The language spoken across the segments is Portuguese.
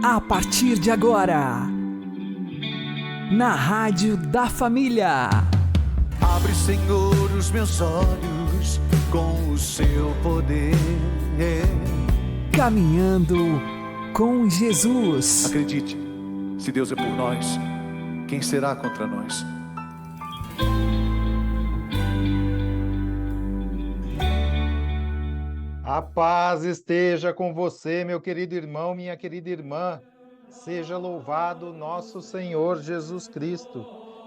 A partir de agora, na Rádio da Família. Abre, Senhor, os meus olhos com o seu poder. Caminhando com Jesus. Acredite, se Deus é por nós, quem será contra nós? A paz esteja com você, meu querido irmão, minha querida irmã. Seja louvado nosso Senhor Jesus Cristo,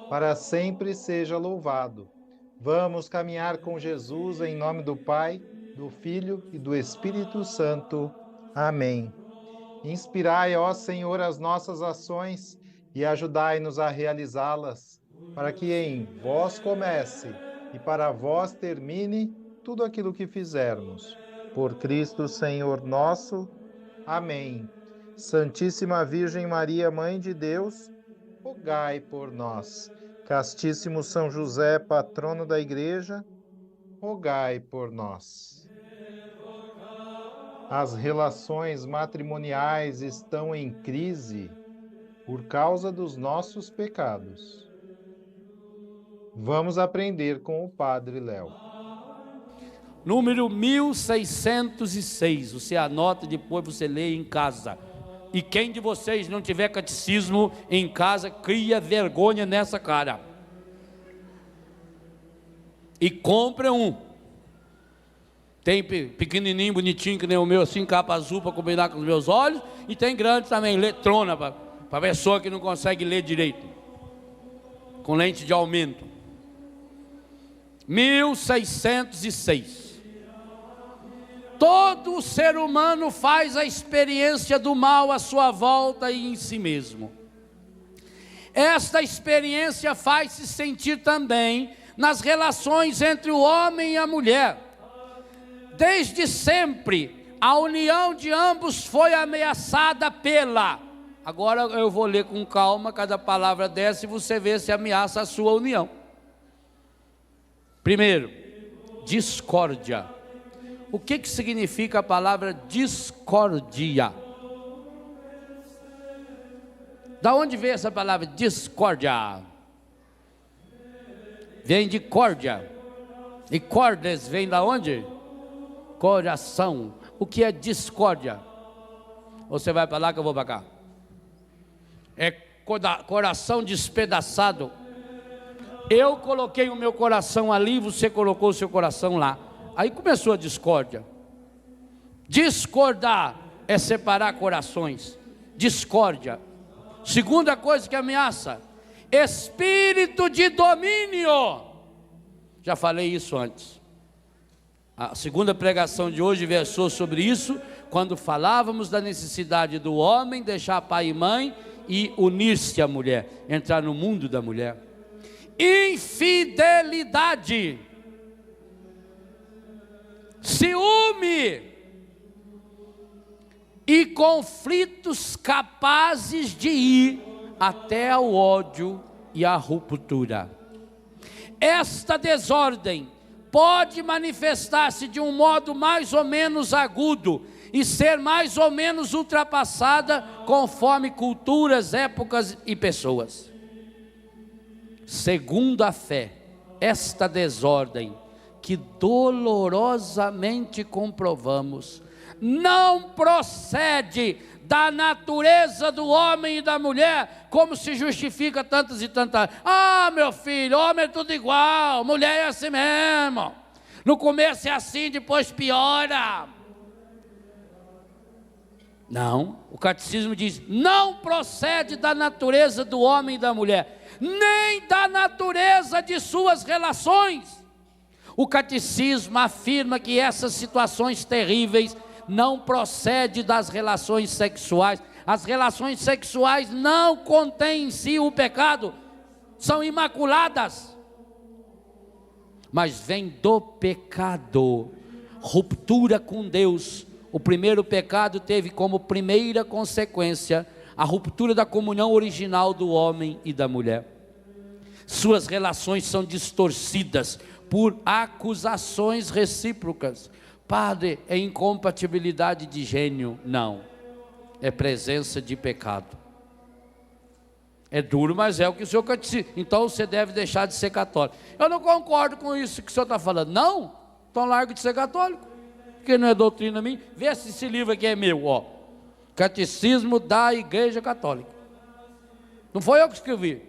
para sempre seja louvado. Vamos caminhar com Jesus em nome do Pai, do Filho e do Espírito Santo. Amém. Inspirai, ó Senhor, as nossas ações e ajudai-nos a realizá-las, para que em vós comece e para vós termine tudo aquilo que fizermos. Por Cristo Senhor nosso. Amém. Santíssima Virgem Maria, Mãe de Deus, rogai por nós. Castíssimo São José, patrono da Igreja, rogai por nós. As relações matrimoniais estão em crise por causa dos nossos pecados. Vamos aprender com o Padre Léo. Número 1606, você anota, depois você lê em casa. E quem de vocês não tiver catecismo em casa, cria vergonha nessa cara. E compra um. Tem pequenininho, bonitinho, que nem o meu, assim, capa azul para combinar com os meus olhos. E tem grande também, letrona, para a pessoa que não consegue ler direito. Com lente de aumento. 1606. Todo ser humano faz a experiência do mal à sua volta e em si mesmo. Esta experiência faz-se sentir também nas relações entre o homem e a mulher. Desde sempre, a união de ambos foi ameaçada pela... Agora eu vou ler com calma cada palavra dessa e você vê se ameaça a sua união. Primeiro, discórdia. O que significa a palavra discórdia? Da onde veio essa palavra discórdia? Vem de córdia. E cordes vem da onde? Coração. O que é discórdia? Você vai para lá que eu vou para cá. É coração despedaçado. Eu coloquei o meu coração ali, você colocou o seu coração lá. Aí começou a discórdia. Discordar é separar corações. Discórdia. Segunda coisa que ameaça: espírito de domínio. Já falei isso antes. A segunda pregação de hoje versou sobre isso, quando falávamos da necessidade do homem deixar pai e mãe e unir-se à mulher, entrar no mundo da mulher. Infidelidade, ciúme e conflitos capazes de ir até ao ódio e à ruptura. Esta desordem pode manifestar-se de um modo mais ou menos agudo e ser mais ou menos ultrapassada conforme culturas, épocas e pessoas. Segundo a fé, esta desordem, que dolorosamente comprovamos, não procede da natureza do homem e da mulher, como se justifica tantas e tantas. Ah, meu filho, homem é tudo igual, mulher é assim mesmo. No começo é assim, depois piora. Não, o catecismo diz: não procede da natureza do homem e da mulher, nem da natureza de suas relações. O catecismo afirma que essas situações terríveis não procedem das relações sexuais. As relações sexuais não contêm em si o pecado, são imaculadas, mas vem do pecado, ruptura com Deus. O primeiro pecado teve como primeira consequência a ruptura da comunhão original do homem e da mulher. Suas relações são distorcidas por acusações recíprocas. Padre, é incompatibilidade de gênio? Não. é presença de pecado. É duro, mas é o que o senhor catecismo. Então você deve deixar de ser católico. Eu não concordo com isso que o senhor está falando. Não, então largo de ser católico, porque não é doutrina minha. Vê se esse livro aqui é meu, ó. Catecismo da Igreja Católica. Não foi eu que escrevi.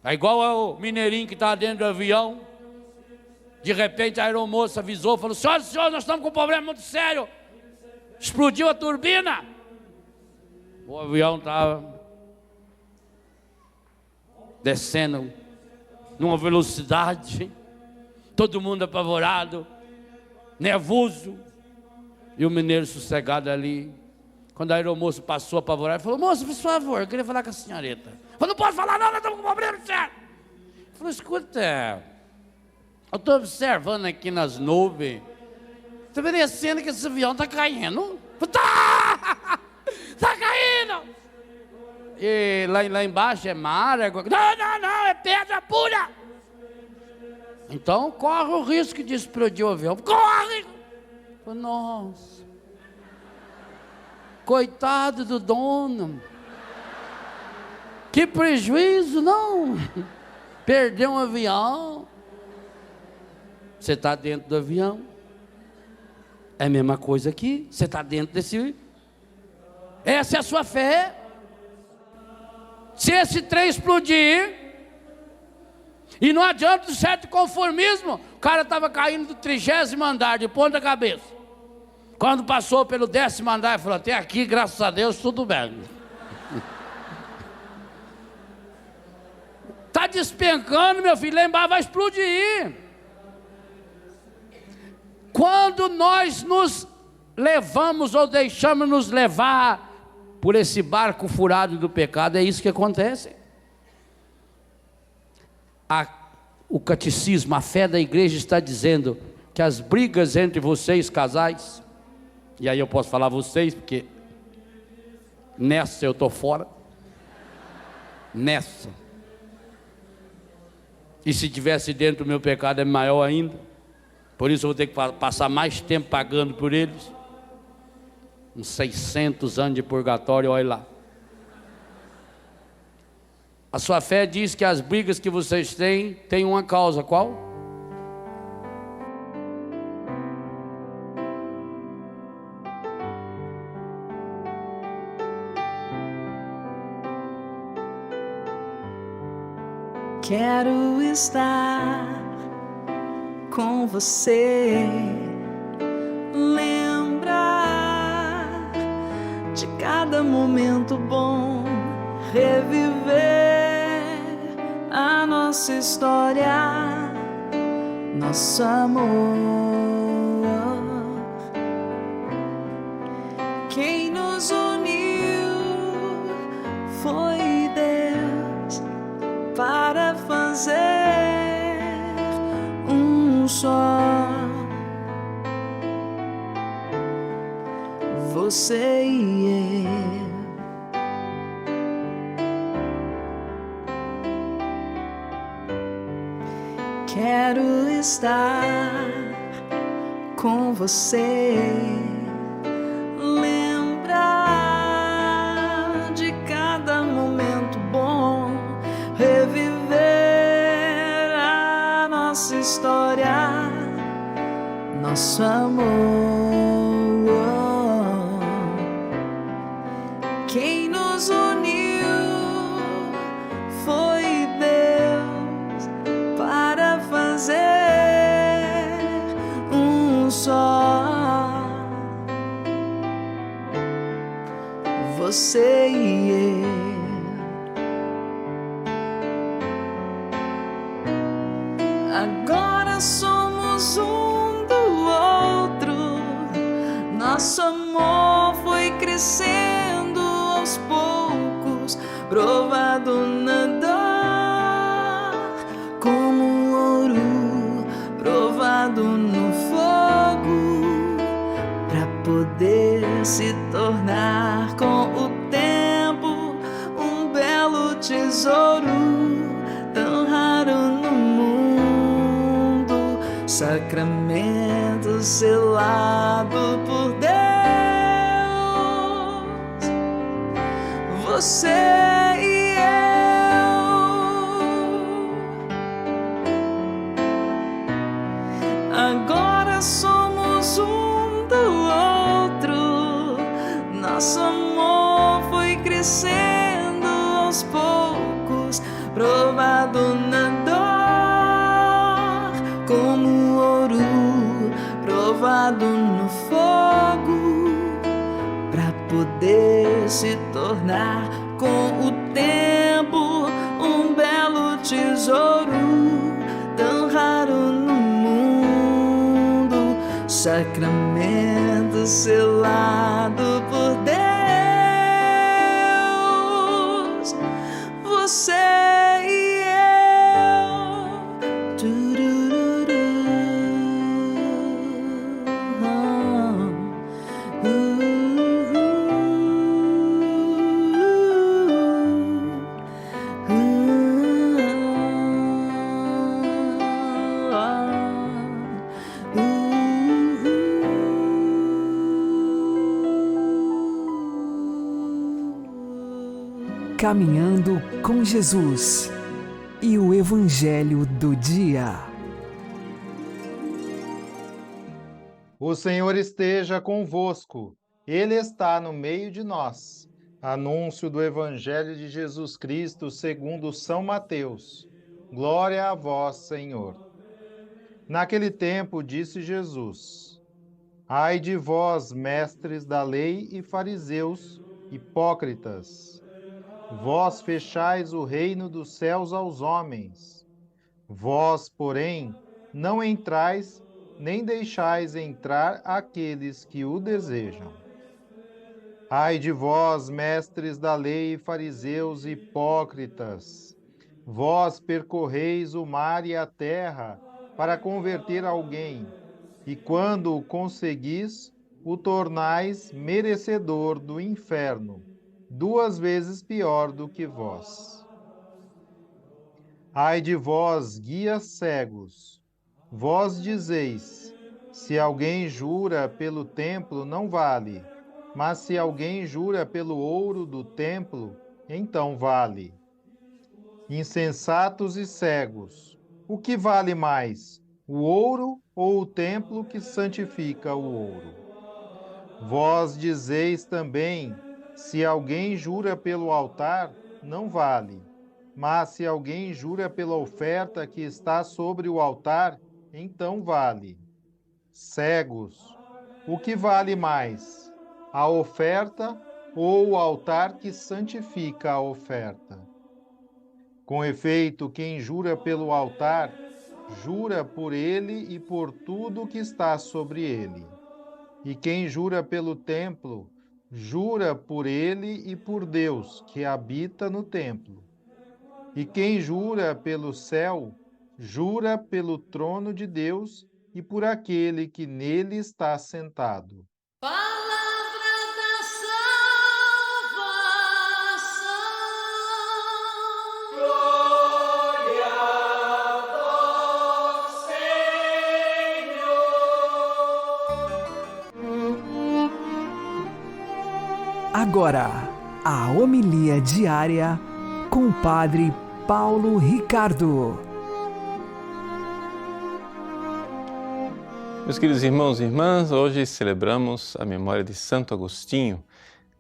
É igual ao mineirinho que está dentro do avião. De repente a aeromoça avisou, falou: senhoras e senhores, nós estamos com um problema muito sério. Explodiu a turbina. O avião estava descendo numa velocidade, todo mundo apavorado, nervoso, e o mineiro sossegado ali. Quando a aeromoça passou apavorado, falou: moça, por favor, eu queria falar com a senhorita. Falou: não pode falar não, nós estamos com problema sério. Falou: escuta, eu estou observando aqui nas nuvens, estou parecendo que esse avião está caindo. Está caindo. E lá embaixo é mar, não, é pedra pura. Então corre o risco de explodir o avião. Corre! Nossa, coitado do dono, que prejuízo, não? Perdeu um avião. Você está dentro do avião. É a mesma coisa aqui. Você está dentro desse. Essa é a sua fé. Se esse trem explodir, e não adianta o certo conformismo, o cara estava caindo do 30º andar, de ponta cabeça. Quando passou pelo 10º andar, ele falou: até aqui, graças a Deus, tudo bem. Está despencando, meu filho, lá embaixo vai explodir. Quando nós nos levamos ou deixamos nos levar por esse barco furado do pecado, é isso que acontece. O catecismo, a fé da igreja está dizendo que as brigas entre vocês, casais, e aí eu posso falar vocês, porque nessa eu estou fora, nessa, e se tivesse dentro do meu pecado é maior ainda, por isso eu vou ter que passar mais tempo pagando por eles, uns 600 anos de purgatório, olha lá. A sua fé diz que as brigas que vocês têm uma causa, qual? Quero estar com você, lembrar de cada momento bom, reviver a nossa história, nosso amor. Quem nos uniu foi Deus para fazer um só. Você e eu. Quero estar com você, lembrar de cada momento bom, reviver a nossa história, nosso amor. Quem nos uniu foi Deus para fazer um só. Você e eu. Agora somos um do outro. Nosso amor foi crescendo aos poucos, provado na dor, como ouro provado no fogo, pra poder se tornar com o tempo um belo tesouro, tão raro no mundo, sacramento selado por Deus. você e eu. Agora somos um do outro, nosso amor foi crescendo aos poucos, provado na dor, como ouro provado no fogo, pra poder se tornar com o tempo um belo tesouro, tão raro no mundo, sacramento selado por Deus, você e eu. Turururu. Caminhando com Jesus e o Evangelho do Dia. O Senhor esteja convosco, Ele está no meio de nós. Anúncio do Evangelho de Jesus Cristo segundo São Mateus. Glória a vós, Senhor. Naquele tempo disse Jesus: Ai de vós, mestres da lei e fariseus, hipócritas! Vós fechais o reino dos céus aos homens. Vós, porém, não entrais, nem deixais entrar aqueles que o desejam. Ai de vós, mestres da lei e fariseus hipócritas! Vós percorreis o mar e a terra para converter alguém, e quando o conseguis, o tornais merecedor do inferno, 2 vezes pior do que vós. Ai de vós, guias cegos! Vós dizeis: se alguém jura pelo templo, não vale, mas se alguém jura pelo ouro do templo, então vale. Insensatos e cegos! O que vale mais, o ouro ou o templo que santifica o ouro? Vós dizeis também: se alguém jura pelo altar, não vale, mas se alguém jura pela oferta que está sobre o altar, então vale. Cegos! O que vale mais, a oferta ou o altar que santifica a oferta? Com efeito, quem jura pelo altar, jura por ele e por tudo que está sobre ele. E quem jura pelo templo, jura por ele e por Deus, que habita no templo. E quem jura pelo céu, jura pelo trono de Deus e por aquele que nele está sentado. Palavra da salvação. Glória ao Senhor. Agora, a homilia diária com o Padre Paulo Ricardo. Meus queridos irmãos e irmãs, hoje celebramos a memória de Santo Agostinho,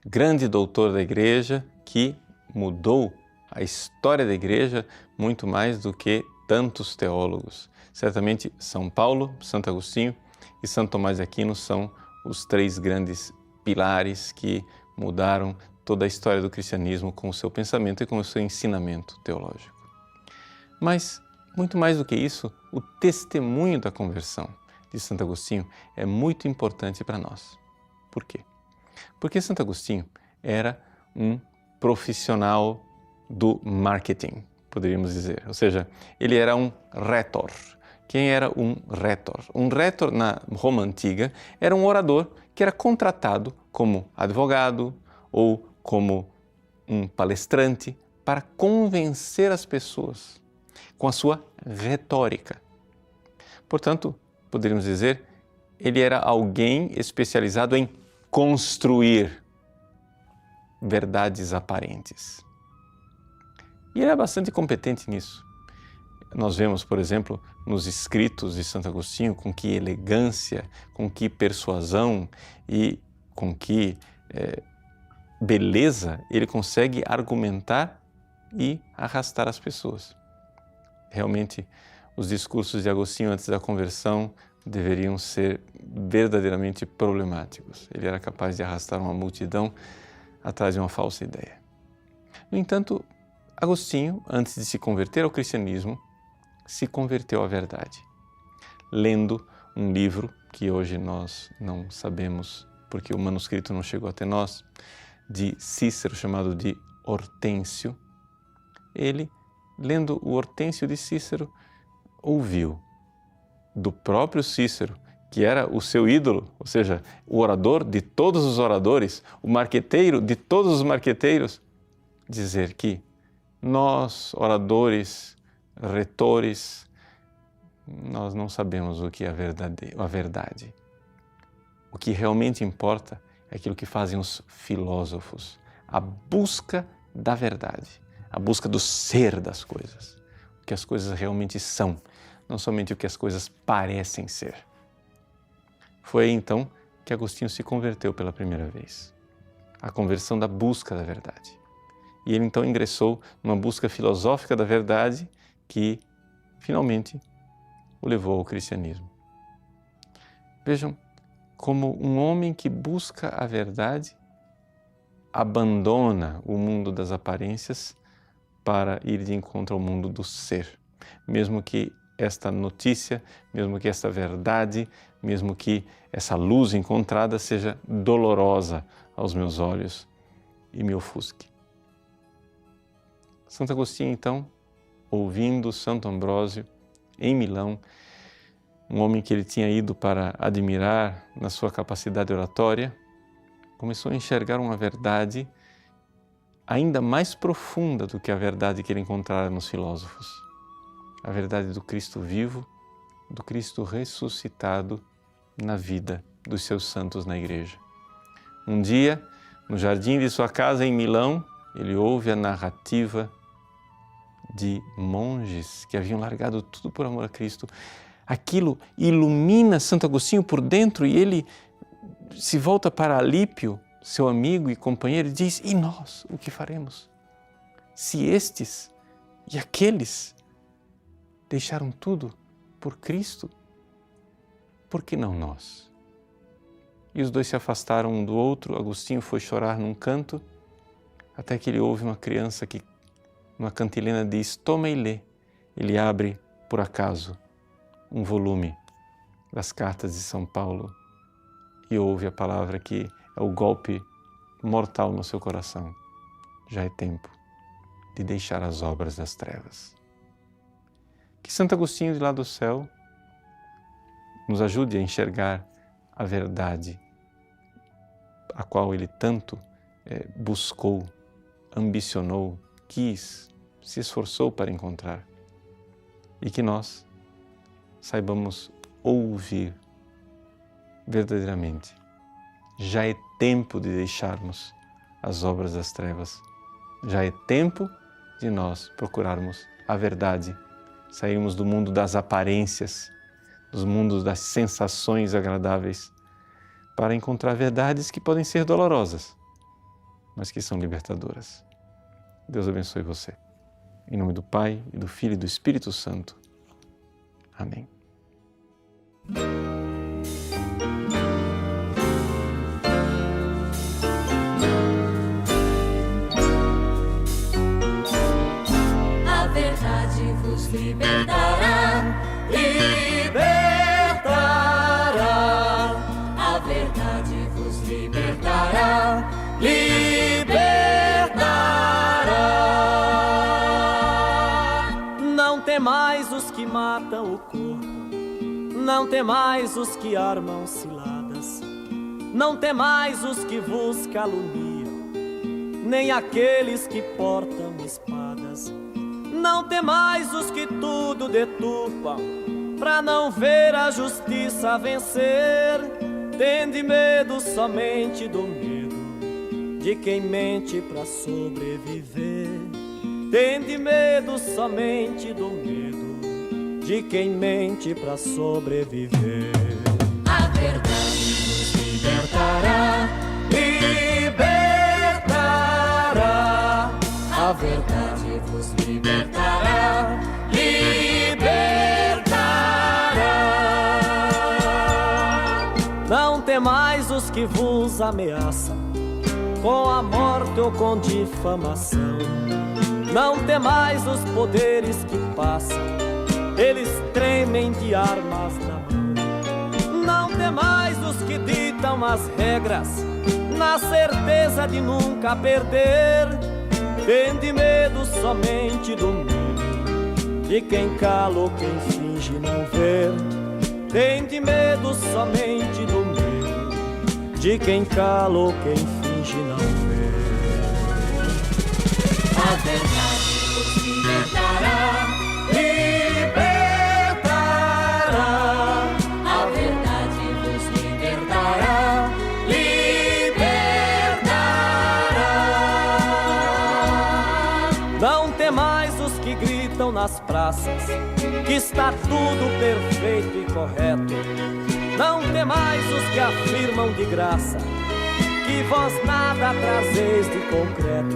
grande doutor da Igreja que mudou a história da Igreja muito mais do que tantos teólogos. Certamente São Paulo, Santo Agostinho e Santo Tomás de Aquino são os 3 grandes pilares que mudaram toda a história do cristianismo com o seu pensamento e com o seu ensinamento teológico. Mas, muito mais do que isso, o testemunho da conversão de Santo Agostinho é muito importante para nós. Por quê? Porque Santo Agostinho era um profissional do marketing, poderíamos dizer. Ou seja, ele era um retor. Quem era um retor? Um retor na Roma Antiga era um orador que era contratado como advogado ou como um palestrante para convencer as pessoas com a sua retórica. Portanto, poderíamos dizer, ele era alguém especializado em construir verdades aparentes. E ele é bastante competente nisso. Nós vemos, por exemplo, nos escritos de Santo Agostinho, com que elegância, com que persuasão e com que beleza ele consegue argumentar e arrastar as pessoas. Realmente, os discursos de Agostinho antes da conversão deveriam ser verdadeiramente problemáticos. Ele era capaz de arrastar uma multidão atrás de uma falsa ideia. No entanto, Agostinho, antes de se converter ao cristianismo, se converteu à verdade, lendo um livro que hoje nós não sabemos, porque o manuscrito não chegou até nós, de Cícero, chamado de Hortêncio. Ele, lendo o Hortêncio de Cícero, ouviu do próprio Cícero, que era o seu ídolo, ou seja, o orador de todos os oradores, o marqueteiro de todos os marqueteiros, dizer que nós, oradores, retores, nós não sabemos o que é a verdade. O que realmente importa é aquilo que fazem os filósofos, a busca da verdade, a busca do ser das coisas, o que as coisas realmente são, não somente o que as coisas parecem ser. Foi aí então que Agostinho se converteu pela primeira vez, a conversão da busca da verdade. E ele então ingressou numa busca filosófica da verdade que, finalmente, o levou ao cristianismo. Vejam como um homem que busca a verdade abandona o mundo das aparências para ir de encontro ao mundo do ser. Mesmo que esta notícia, mesmo que esta verdade, mesmo que essa luz encontrada seja dolorosa aos meus olhos e me ofusque. Santo Agostinho, então, ouvindo Santo Ambrósio em Milão, um homem que ele tinha ido para admirar na sua capacidade oratória, começou a enxergar uma verdade ainda mais profunda do que a verdade que ele encontrara nos filósofos. A verdade do Cristo vivo, do Cristo ressuscitado na vida dos seus santos na igreja. Um dia, no jardim de sua casa em Milão, ele ouve a narrativa de monges que haviam largado tudo por amor a Cristo. Aquilo ilumina Santo Agostinho por dentro e ele se volta para Alípio, seu amigo e companheiro, e diz: e nós, o que faremos? Se estes e aqueles deixaram tudo por Cristo, por que não nós? E os dois se afastaram um do outro. Agostinho foi chorar num canto, até que ele ouve uma criança que, numa cantilena, diz: toma e lê. Ele abre, por acaso, um volume das cartas de São Paulo e ouve a palavra que é o golpe mortal no seu coração. Já é tempo de deixar as obras das trevas. Que Santo Agostinho de lá do céu nos ajude a enxergar a verdade a qual ele tanto buscou, ambicionou, quis, se esforçou para encontrar. E que nós saibamos ouvir verdadeiramente. Já é tempo de deixarmos as obras das trevas. Já é tempo de nós procurarmos a verdade, sairmos do mundo das aparências, dos mundos das sensações agradáveis, para encontrar verdades que podem ser dolorosas, mas que são libertadoras. Deus abençoe você. Em nome do Pai, e do Filho e do Espírito Santo. Amém. A verdade vos libertará, Libertará, a verdade vos libertará, libertará. Não temais os que matam o corpo, não temais os que armam ciladas, não temais os que vos caluniam, nem aqueles que portam espadas. Não temais os que tudo deturpam, pra não ver a justiça vencer. Tende medo somente do medo de de quem mente pra sobreviver. Tende medo somente do medo de quem mente pra sobreviver. A verdade vos libertará. Libertará. A verdade vos libertará. Libertará. Não temais os que vos ameaçam com a morte ou com difamação. Não temais os poderes que passam, eles tremem de armas na mão. Não temais os que ditam as regras, na certeza de nunca perder. Tende medo somente do medo de quem cala ou quem finge não ver. Tende medo somente do medo de quem cala ou quem finge não ver. A verdade vos libertará. Libertará. A verdade vos libertará. Libertará. Não temais os que gritam nas praças que está tudo perfeito e correto. Não temais os que afirmam de graça que vós nada trazeis de concreto.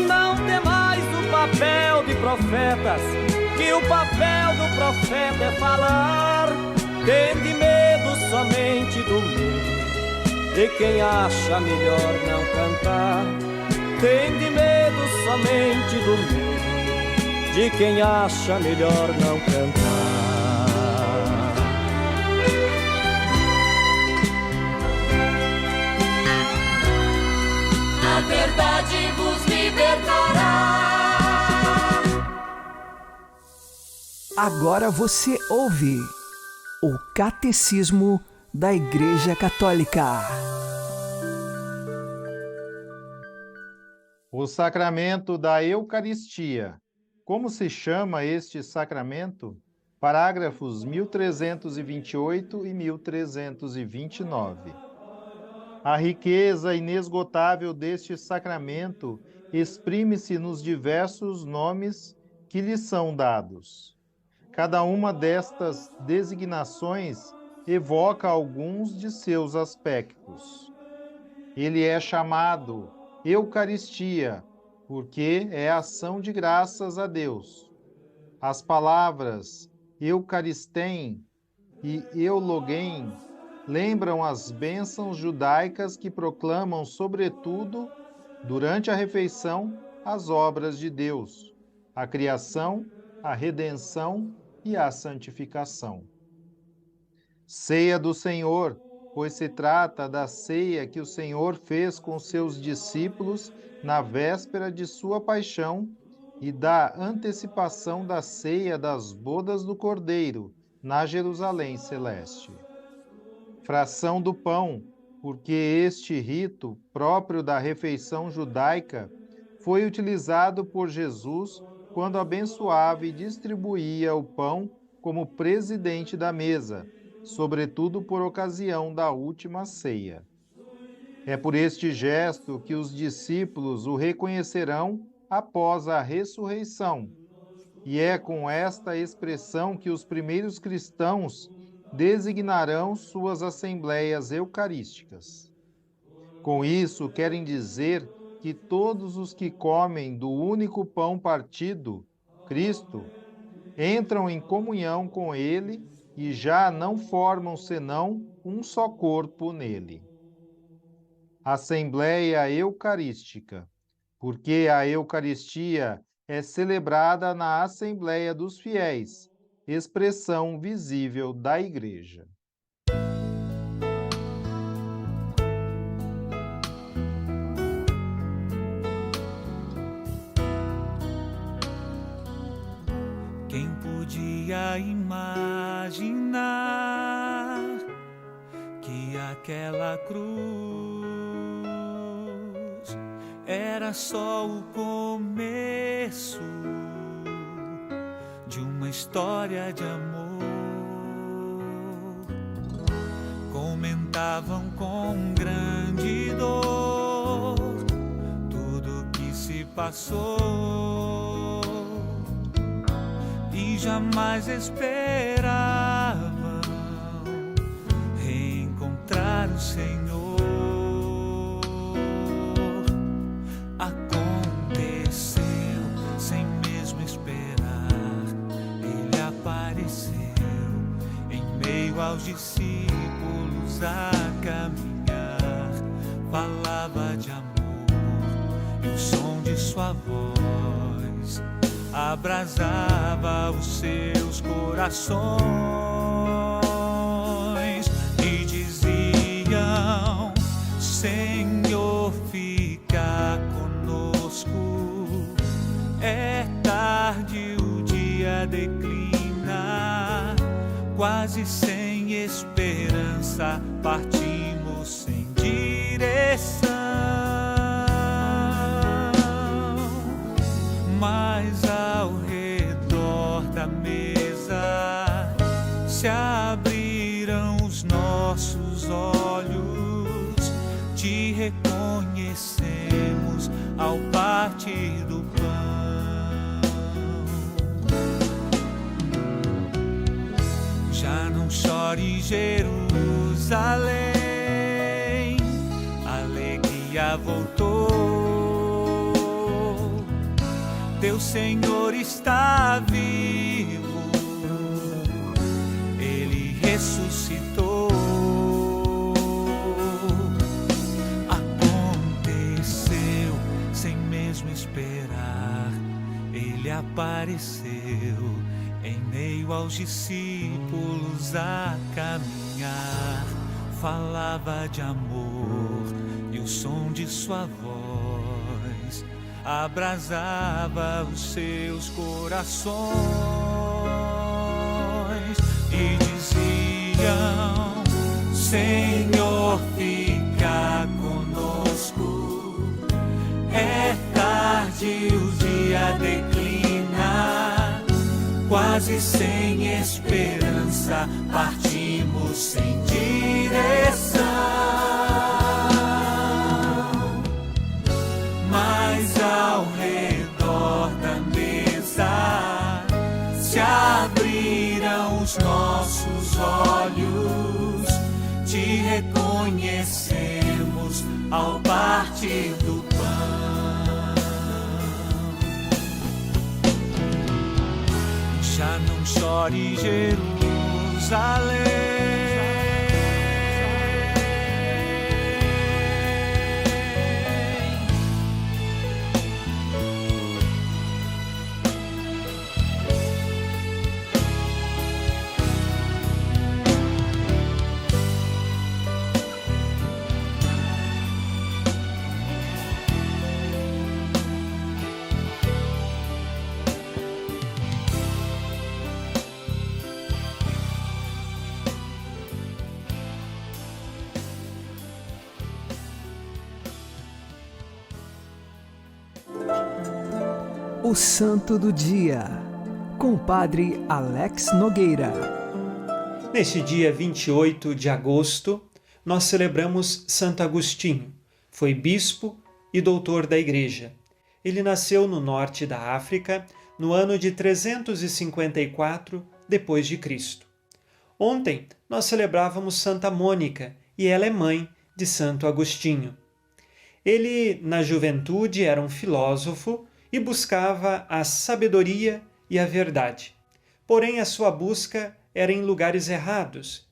Não temais o papel de profetas, que o papel do profeta é falar. Tende medo somente do medo de quem acha melhor não cantar. Tende medo somente do medo de quem acha melhor não cantar. A verdade vos libertará. Agora você ouve o Catecismo da Igreja Católica. O sacramento da Eucaristia. Como se chama este sacramento? Parágrafos 1328 e 1329. A riqueza inesgotável deste sacramento exprime-se nos diversos nomes que lhe são dados. Cada uma destas designações evoca alguns de seus aspectos. Ele é chamado Eucaristia, porque é ação de graças a Deus. As palavras Eucaristém e Eulogém lembram as bênçãos judaicas que proclamam, sobretudo, durante a refeição, as obras de Deus, a criação, a redenção e a santificação. Ceia do Senhor, pois se trata da ceia que o Senhor fez com seus discípulos na véspera de sua paixão e da antecipação da ceia das bodas do Cordeiro na Jerusalém Celeste. Fração do pão, porque este rito, próprio da refeição judaica, foi utilizado por Jesus quando abençoava e distribuía o pão como presidente da mesa, sobretudo por ocasião da última ceia. É por este gesto que os discípulos o reconhecerão após a ressurreição, e é com esta expressão que os primeiros cristãos designarão suas assembleias eucarísticas. Com isso, querem dizer que todos os que comem do único pão partido, Cristo, entram em comunhão com Ele e já não formam senão um só corpo nele. Assembleia Eucarística, porque a Eucaristia é celebrada na Assembleia dos Fiéis, expressão visível da Igreja. Quem podia imaginar que aquela cruz era só o começo de uma história de amor? Comentavam com grande dor passou e jamais esperavam reencontrar o Senhor. Aconteceu sem mesmo esperar, Ele apareceu em meio aos discípulos a caminhar, falava de amor e o som de sua voz abrasava os seus corações e diziam: Senhor, fica conosco. É tarde, o dia declina, quase sem esperança, partimos sem direção. Mas ao redor da mesa se abriram os nossos olhos, te reconhecemos ao partir do pão. Já não chore, Jerusalém, a alegria voltou. Teu Senhor está vivo, Ele ressuscitou. Aconteceu sem mesmo esperar, Ele apareceu em meio aos discípulos a caminhar, falava de amor e o som de sua voz abrasava os seus corações e diziam: Senhor, fica conosco. É tarde, o dia declina, quase sem esperança, partimos sem direção. Mas ao redor da mesa se abriram os nossos olhos, te reconhecemos ao partir do pão. Já não chore, Jerusalém, O Santo do Dia, com o Padre Alex Nogueira. Neste dia 28 de agosto, nós celebramos Santo Agostinho. Foi bispo e doutor da Igreja. Ele nasceu no norte da África, no ano de 354 depois de Cristo. Ontem nós celebrávamos Santa Mônica e ela é mãe de Santo Agostinho. Ele, na juventude, era um filósofo e buscava a sabedoria e a verdade. Porém, a sua busca era em lugares errados,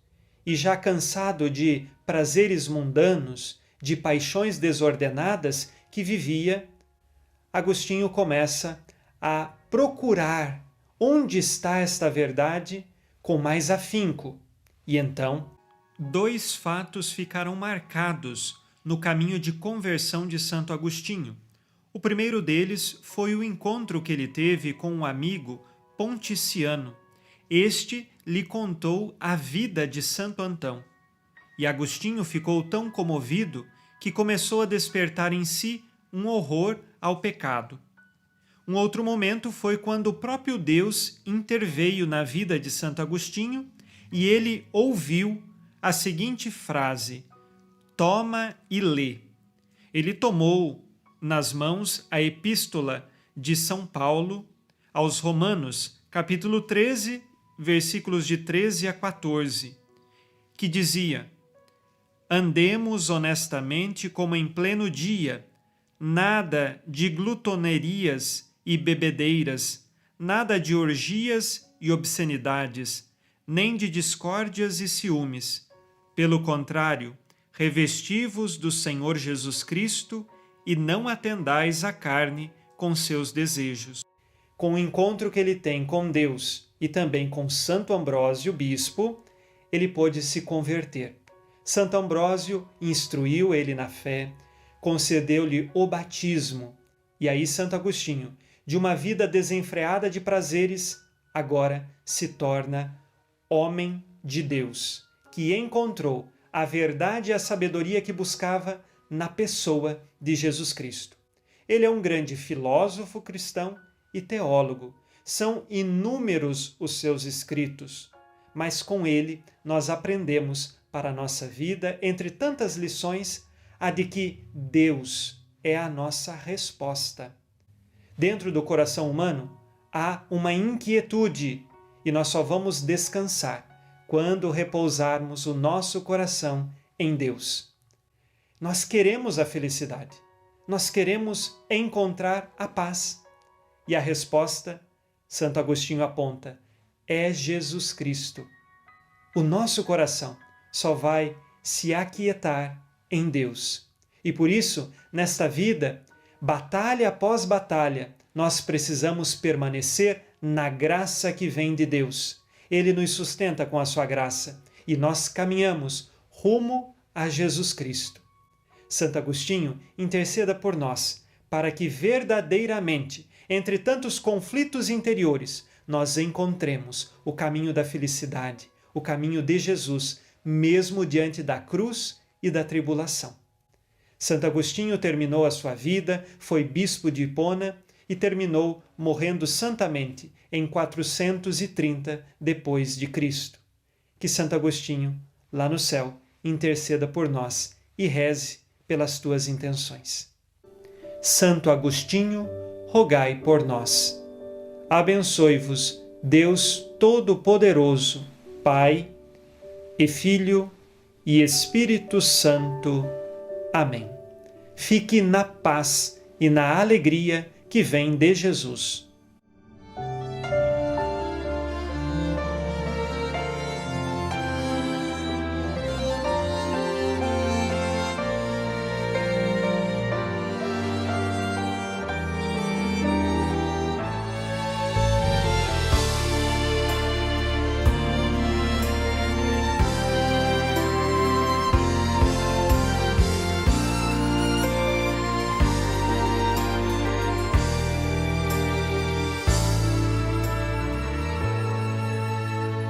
e já cansado de prazeres mundanos, de paixões desordenadas que vivia, Agostinho começa a procurar onde está esta verdade com mais afinco. E então, dois fatos ficaram marcados no caminho de conversão de Santo Agostinho. O primeiro deles foi o encontro que ele teve com um amigo Ponticiano. Este lhe contou a vida de Santo Antão. E Agostinho ficou tão comovido que começou a despertar em si um horror ao pecado. Um outro momento foi quando o próprio Deus interveio na vida de Santo Agostinho e ele ouviu a seguinte frase: toma e lê. Ele tomou nas mãos a epístola de São Paulo aos Romanos, capítulo 13, versículos de 13 a 14, que dizia: andemos honestamente como em pleno dia, nada de glutonerias e bebedeiras, nada de orgias e obscenidades, nem de discórdias e ciúmes. Pelo contrário, revesti-vos do Senhor Jesus Cristo e não atendais à carne com seus desejos. Com o encontro que ele tem com Deus e também com Santo Ambrósio, bispo, ele pôde se converter. Santo Ambrósio instruiu ele na fé, concedeu-lhe o batismo, e aí Santo Agostinho, de uma vida desenfreada de prazeres, agora se torna homem de Deus, que encontrou a verdade e a sabedoria que buscava na pessoa de Jesus Cristo. Ele é um grande filósofo cristão e teólogo. São inúmeros os seus escritos, mas com ele nós aprendemos para a nossa vida, entre tantas lições, a de que Deus é a nossa resposta. Dentro do coração humano há uma inquietude e nós só vamos descansar quando repousarmos o nosso coração em Deus. Nós queremos a felicidade, nós queremos encontrar a paz. E a resposta, Santo Agostinho aponta, é Jesus Cristo. O nosso coração só vai se aquietar em Deus. E por isso, nesta vida, batalha após batalha, nós precisamos permanecer na graça que vem de Deus. Ele nos sustenta com a sua graça e nós caminhamos rumo a Jesus Cristo. Santo Agostinho, interceda por nós, para que verdadeiramente, entre tantos conflitos interiores, nós encontremos o caminho da felicidade, o caminho de Jesus, mesmo diante da cruz e da tribulação. Santo Agostinho terminou a sua vida, foi bispo de Hipona e terminou morrendo santamente em 430 depois de Cristo. Que Santo Agostinho, lá no céu, interceda por nós e reze pelas tuas intenções. Santo Agostinho, rogai por nós. Abençoe-vos Deus Todo-Poderoso, Pai e Filho e Espírito Santo. Amém. Fique na paz e na alegria que vem de Jesus.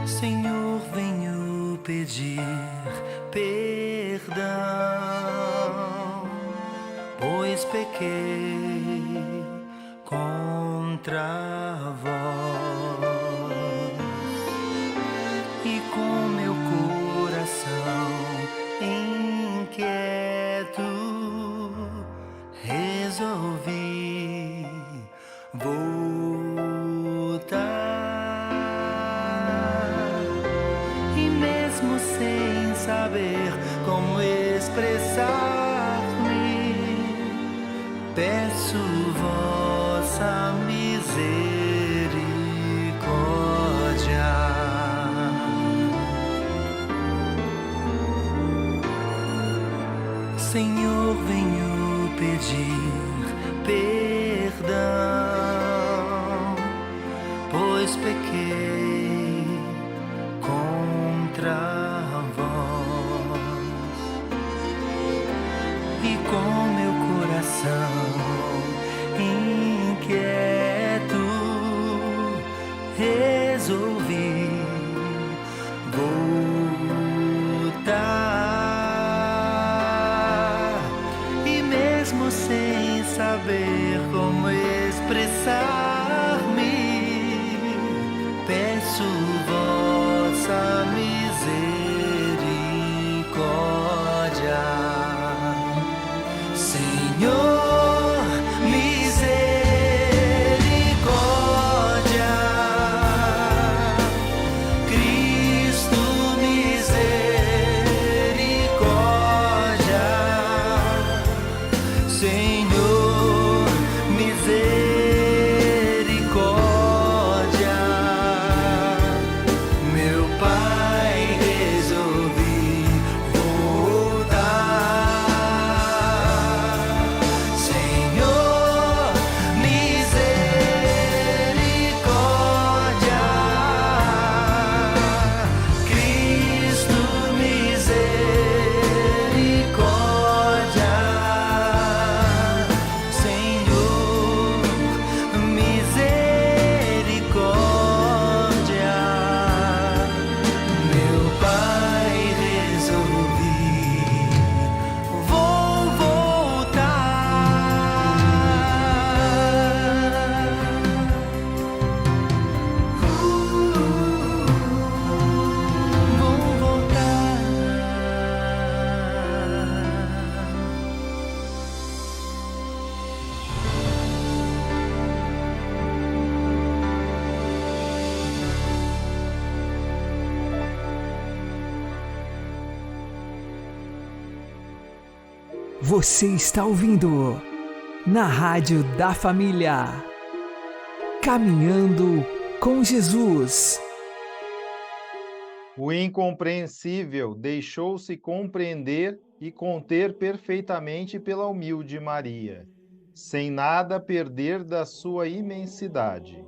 Senhor, venho pedir perdão, pois pequei contra vós e com meu coração inquieto resolvi voltar. Saber como expressar-me, peço vossa misericórdia. Senhor, venho pedir perdão, pois pequei contra com meu coração inquieto resolvi voltar, e mesmo sem saber como expressar-me, peço vossa misericórdia. Senhor, Senhor, misericórdia. Meu Pai, resolvi voltar. Senhor, misericórdia. Cristo, misericórdia. Senhor, misericórdia. Meu Pai, resolvi, vou voltar. Você está ouvindo na Rádio da Família. Caminhando com Jesus. O incompreensível deixou-se compreender e conter perfeitamente pela humilde Maria, sem nada perder da sua imensidade.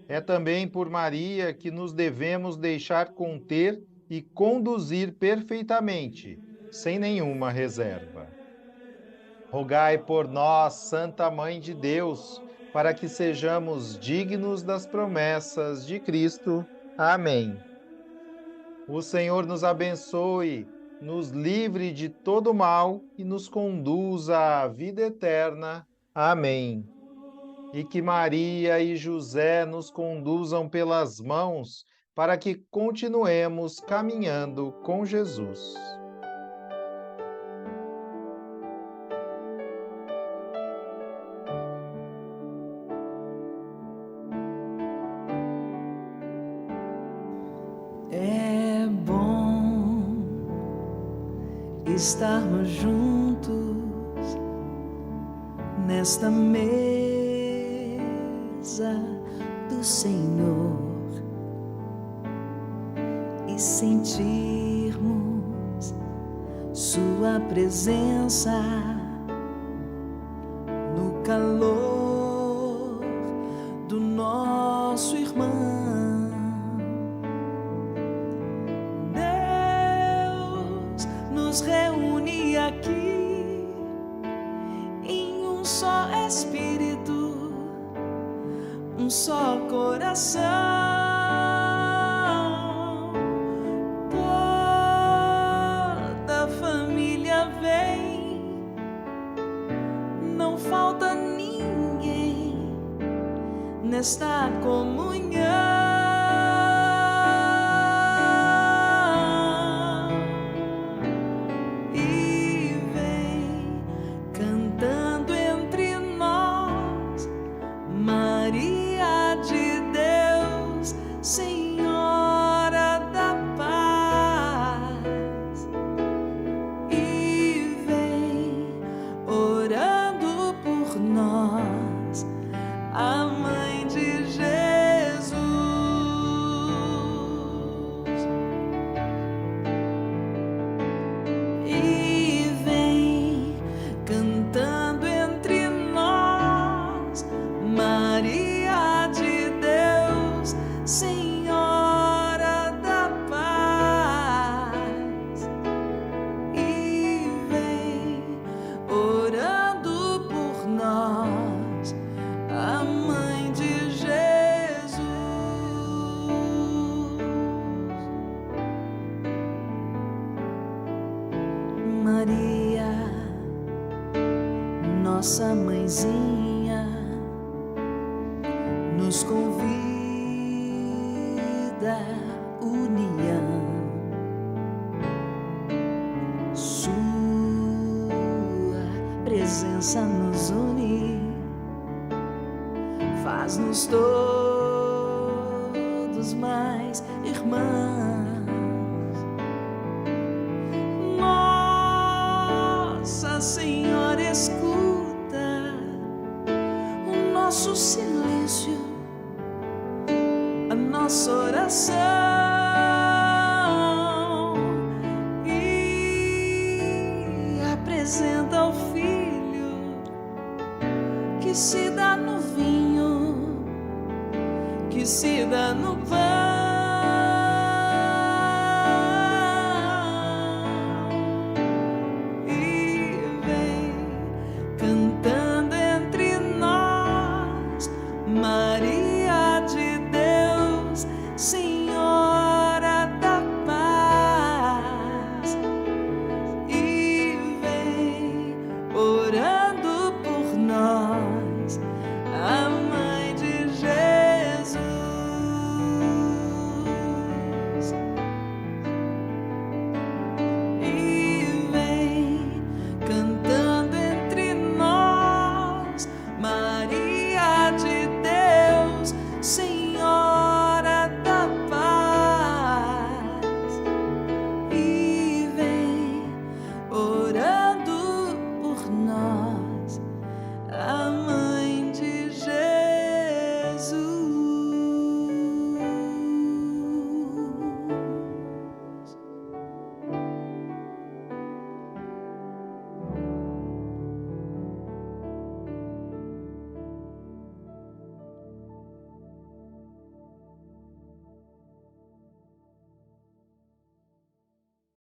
É também por Maria que nos devemos deixar conter e conduzir perfeitamente, sem nenhuma reserva. Rogai por nós, Santa Mãe de Deus, para que sejamos dignos das promessas de Cristo. Amém. O Senhor nos abençoe, nos livre de todo mal e nos conduza à vida eterna. Amém. E que Maria e José nos conduzam pelas mãos para que continuemos caminhando com Jesus. É bom estarmos juntos nesta mesa do Senhor e sentirmos Sua presença no calor do nosso irmão. Nos reúne aqui em um só Espírito, um só coração. Toda a família vem, não falta ninguém nesta comunhão. Maria, nossa mãezinha, nos convida à união. Sua presença nos une, faz-nos todos mais irmãos. Nossa Senhora, escuta nosso silêncio, a nossa oração, e apresenta ao Filho que se dá no vinho, que se dá no pão.